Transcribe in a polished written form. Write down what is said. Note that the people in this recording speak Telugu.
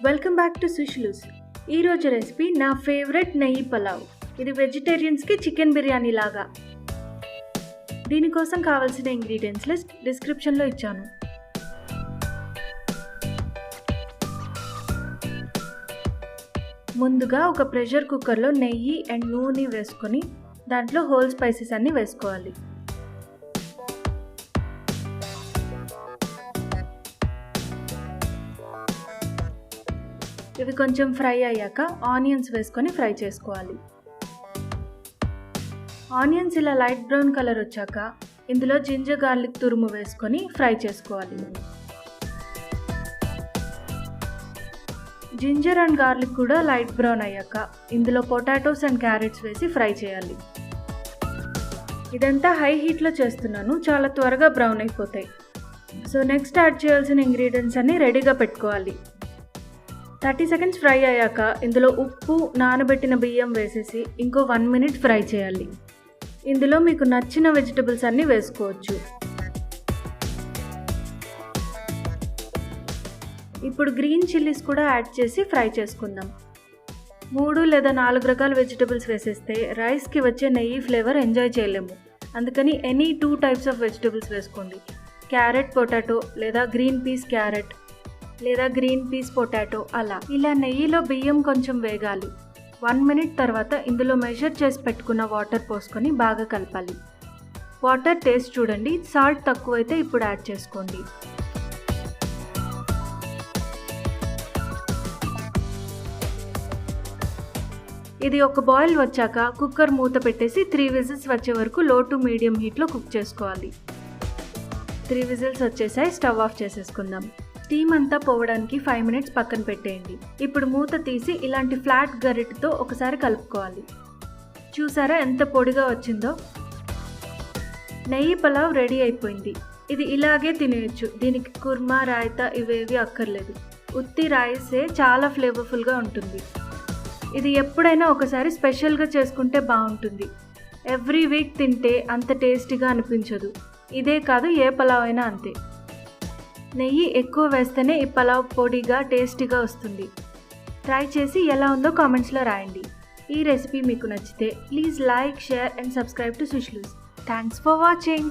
Welcome back to సుష్లూస్. ఈరోజు రెసిపీ నా ఫేవరెట్ నెయ్యి పలావ్. ఇది వెజిటేరియన్స్కి చికెన్ బిర్యానీ లాగా. దీనికోసం కావాల్సిన ఇంగ్రీడియంట్స్ లిస్ట్ డిస్క్రిప్షన్లో ఇచ్చాను. ముందుగా ఒక ప్రెషర్ కుక్కర్లో నెయ్యి అండ్ నూనె వేసుకొని దాంట్లో హోల్ స్పైసెస్ అన్నీ వేసుకోవాలి. ఇవి కొంచెం ఫ్రై అయ్యాక ఆనియన్స్ వేసుకొని ఫ్రై చేసుకోవాలి. ఆనియన్స్ ఇలా లైట్ బ్రౌన్ కలర్ వచ్చాక ఇందులో జింజర్ గార్లిక్ తురుము వేసుకొని ఫ్రై చేసుకోవాలి. జింజర్ అండ్ గార్లిక్ కూడా లైట్ బ్రౌన్ అయ్యాక ఇందులో పొటాటోస్ అండ్ క్యారెట్స్ వేసి ఫ్రై చేయాలి. ఇదంతా హై హీట్లో చేస్తున్నాను, చాలా త్వరగా బ్రౌన్ అయిపోతాయి. సో నెక్స్ట్ యాడ్ చేయాల్సిన ఇంగ్రీడియంట్స్ అన్నీ రెడీగా పెట్టుకోవాలి. 30 సెకండ్స్ ఫ్రై అయ్యాక ఇందులో ఉప్పు, నానబెట్టిన బియ్యం వేసేసి ఇంకో 1 మినిట్ ఫ్రై చేయాలి. ఇందులో మీకు నచ్చిన వెజిటబుల్స్ అన్నీ వేసుకోవచ్చు. ఇప్పుడు గ్రీన్ చిల్లీస్ కూడా యాడ్ చేసి ఫ్రై చేసుకుందాం. 3 లేదా 4 రకాల వెజిటబుల్స్ వేసేస్తే రైస్కి వచ్చే నెయ్యి ఫ్లేవర్ ఎంజాయ్ చేయలేము. అందుకని ఎనీ 2 టైప్స్ ఆఫ్ వెజిటబుల్స్ వేసుకోండి. క్యారెట్ పొటాటో లేదా గ్రీన్ పీస్ క్యారెట్ లేదా గ్రీన్ పీస్ పొటాటో అలా. ఇలా నెయ్యిలో బియ్యం కొంచెం వేగాలి. 1 మినిట్ తర్వాత ఇందులో మెజర్ చేసి పెట్టుకున్న వాటర్ పోసుకొని బాగా కలపాలి. వాటర్ టేస్ట్ చూడండి, సాల్ట్ తక్కువైతే ఇప్పుడు యాడ్ చేసుకోండి. ఇది ఒక బాయిల్ వచ్చాక కుక్కర్ మూత పెట్టేసి 3 విజిల్స్ వచ్చే వరకు లో టు మీడియం హీట్లో కుక్ చేసుకోవాలి. 3 విజిల్స్ వచ్చేసాయి, స్టవ్ ఆఫ్ చేసేసుకుందాం. స్టీమ్ అంతా పోవడానికి 5 మినిట్స్ పక్కన పెట్టేయండి. ఇప్పుడు మూత తీసి ఇలాంటి ఫ్లాట్ గరిటెతో ఒకసారి కలుపుకోవాలి. చూసారా ఎంత పొడిగా వచ్చిందో? నెయ్యి పలావ్ రెడీ అయిపోయింది. ఇది ఇలాగే తినేయచ్చు. దీనికి కుర్మా, రాయితా ఇవేవి అక్కర్లేదు. ఉత్తి రైసే చాలా ఫ్లేవర్ఫుల్గా ఉంటుంది. ఇది ఎప్పుడైనా ఒకసారి స్పెషల్గా చేసుకుంటే బాగుంటుంది. ఎవ్రీ వీక్ తింటే అంత టేస్టీగా అనిపించదు. ఇదే కాదు, ఏ పలావ్ అయినా అంతే. నెయ్యి ఎక్కువ వేస్తేనే ఈ పలావ్ పొడిగా టేస్టీగా వస్తుంది. ట్రై చేసి ఎలా ఉందో కామెంట్స్లో రాయండి. ఈ రెసిపీ మీకు నచ్చితే please like, share and subscribe to సుష్లూస్. Thanks for watching.